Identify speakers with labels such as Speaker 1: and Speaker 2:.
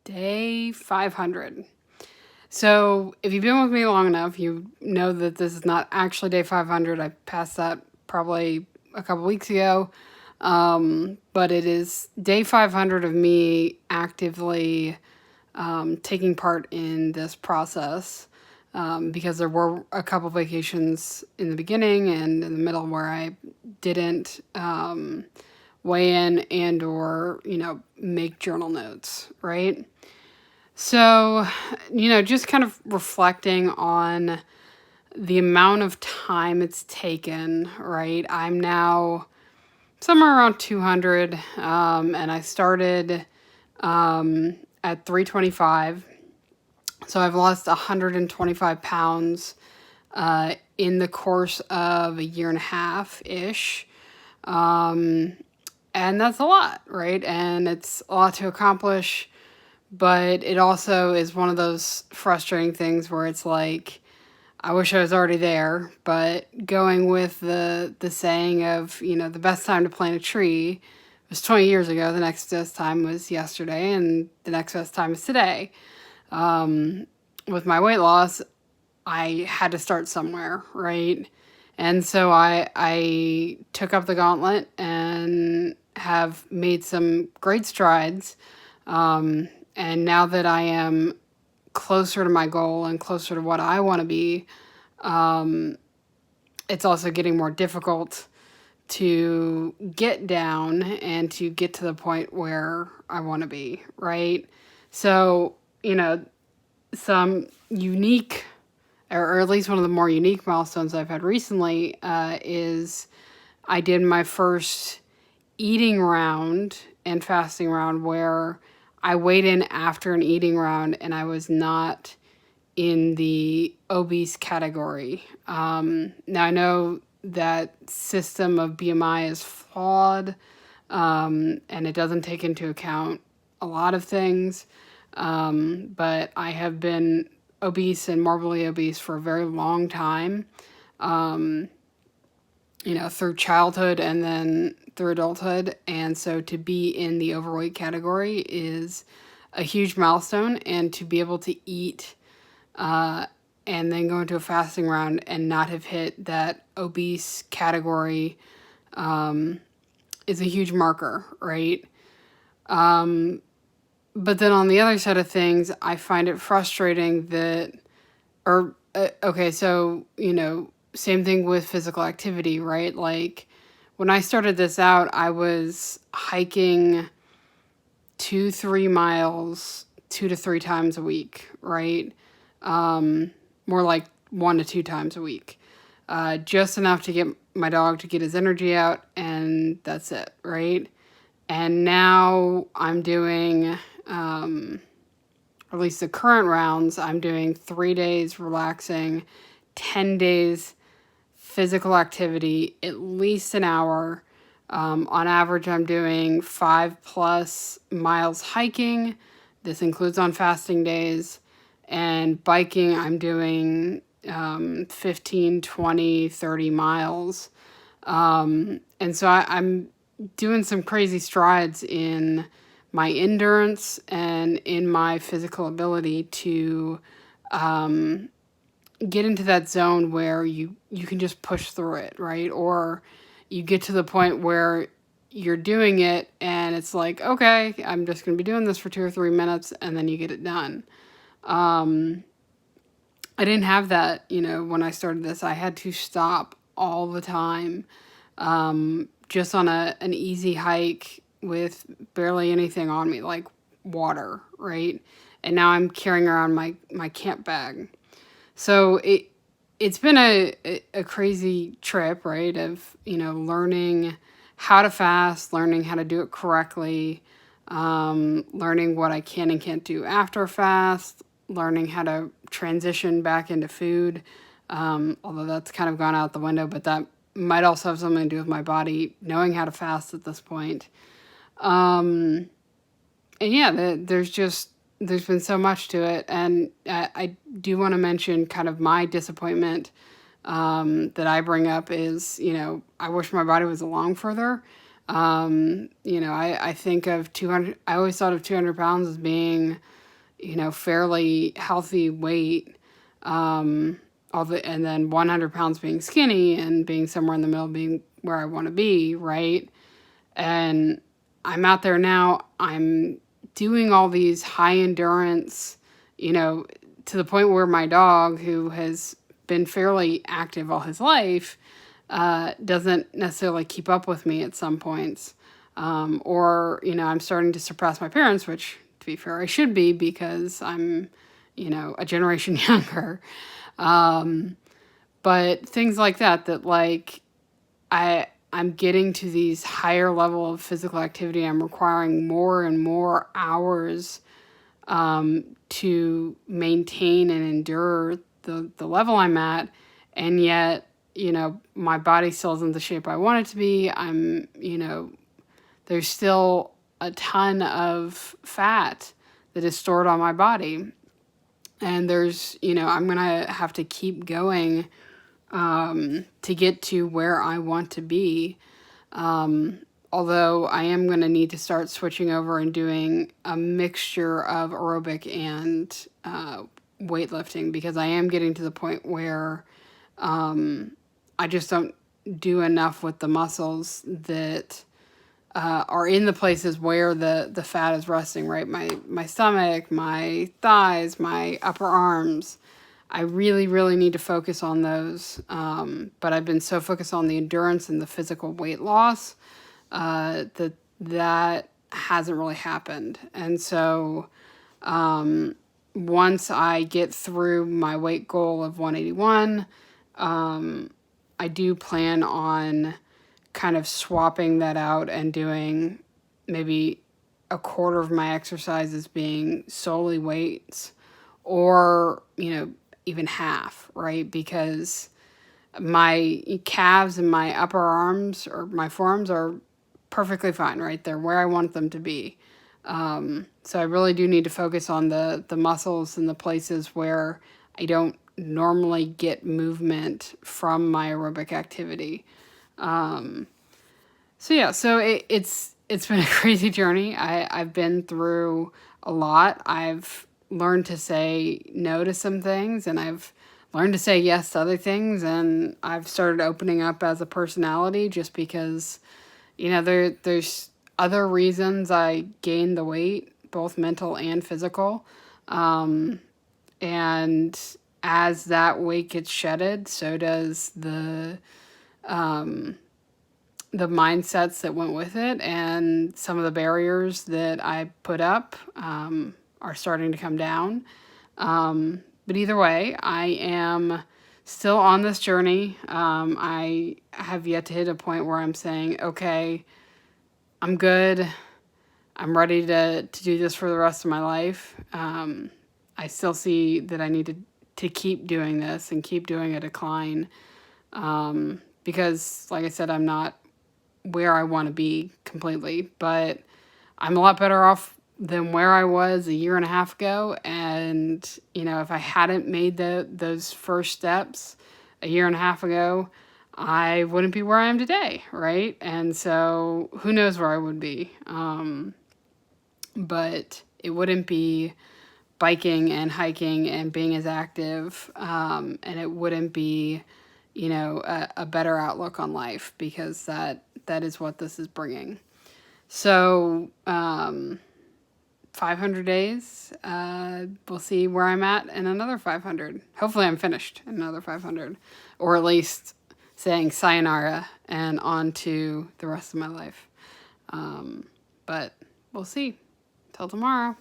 Speaker 1: Day 500. So, if you've been with me long enough, you know that this is not actually day 500. I passed that probably a couple weeks ago. But it is day 500 of me actively taking part in this process because there were a couple vacations in the beginning and in the middle where I didn't weigh in and or make journal notes, right? So, just kind of reflecting on the amount of time it's taken, right? I'm now somewhere around 200, and I started at 325. So I've lost 125 pounds in the course of a year and a half ish. And that's a lot, right? And it's a lot to accomplish. But it also is one of those frustrating things where it's like, I wish I was already there. But going with the saying of, the best time to plant a tree was 20 years ago. The next best time was yesterday, and the next best time is today. With my weight loss, I had to start somewhere, right? And so I took up the gauntlet and have made some great strides. And now that I am closer to my goal and closer to what I want to be, it's also getting more difficult to get down and to get to the point where I want to be, right? So, some unique, or at least one of the more unique milestones I've had recently is I did my first eating round and fasting round where I weighed in after an eating round and I was not in the obese category. Now I know that system of BMI is flawed, and it doesn't take into account a lot of things. But I have been obese and morbidly obese for a very long time, through childhood and then through adulthood. And so to be in the overweight category is a huge milestone. And to be able to eat and then go into a fasting round and not have hit that obese category is a huge marker, right? But then on the other side of things, I find it frustrating that, same thing with physical activity, right? Like when I started this out, I was hiking 2-3 miles 2 to 3 times a week, right? More like 1 to 2 times a week. Just enough to get my dog to get his energy out, and that's it, right? And now I'm doing, at least the current rounds, I'm doing 3 days relaxing, 10 days physical activity, at least an hour. On average, I'm doing 5+ miles hiking. This includes on fasting days. And biking, I'm doing 15, 20, 30 miles. And so I'm doing some crazy strides in my endurance and in my physical ability to get into that zone where you can just push through it, right? Or you get to the point where you're doing it and it's like, okay, I'm just going to be doing this for 2 or 3 minutes, and then you get it done. I didn't have that, when I started this. I had to stop all the time, just on an easy hike with barely anything on me, like water, right? And now I'm carrying around my camp bag. So it's been a crazy trip, right? Of, learning how to fast, learning how to do it correctly, learning what I can and can't do after a fast, learning how to transition back into food, although that's kind of gone out the window, but that might also have something to do with my body knowing how to fast at this point. And yeah, there's been so much to it. And I do want to mention kind of my disappointment that I bring up is, I wish my body was along further. I think of 200, I always thought of 200 pounds as being, fairly healthy weight. And then 100 pounds being skinny and being somewhere in the middle being where I want to be, right? And I'm out there now. I'm doing all these high endurance, to the point where my dog, who has been fairly active all his life, doesn't necessarily keep up with me at some points. I'm starting to surpass my parents, which, to be fair, I should be because I'm, a generation younger. But things like that, like, I'm getting to these higher level of physical activity. I'm requiring more and more hours to maintain and endure the level I'm at. And yet, my body still isn't the shape I want it to be. There's still a ton of fat that is stored on my body. And I'm going to have to keep going to get to where I want to be. Although I am going to need to start switching over and doing a mixture of aerobic and weightlifting, because I am getting to the point where I just don't do enough with the muscles that are in the places where the fat is resting, right? My stomach, my thighs, my upper arms. I really, really need to focus on those. But I've been so focused on the endurance and the physical weight loss that hasn't really happened. And so once I get through my weight goal of 181, I do plan on kind of swapping that out and doing maybe a quarter of my exercises being solely weights, or, even half, right? Because my calves and my upper arms or my forearms are perfectly fine, right? They're where I want them to be. So I really do need to focus on the muscles and the places where I don't normally get movement from my aerobic activity. It's been a crazy journey. I've been through a lot. I've learned to say no to some things, and I've learned to say yes to other things, and I've started opening up as a personality just because, there's other reasons I gained the weight, both mental and physical. And as that weight gets shedded, so does the mindsets that went with it, and some of the barriers that I put up are starting to come down. But either way, I am still on this journey. I have yet to hit a point where I'm saying, okay, I'm good. I'm ready to do this for the rest of my life. I still see that I need to keep doing this and keep doing a decline. Because, like I said, I'm not where I want to be completely, but I'm a lot better off than where I was a year and a half ago. And, if I hadn't made those first steps a year and a half ago, I wouldn't be where I am today, right? And so who knows where I would be. But it wouldn't be biking and hiking and being as active, and it wouldn't be, a better outlook on life, because that is what this is bringing. So 500 days, we'll see where I'm at in another 500. Hopefully I'm finished in another 500, or at least saying sayonara and on to the rest of my life. But we'll see. Till tomorrow.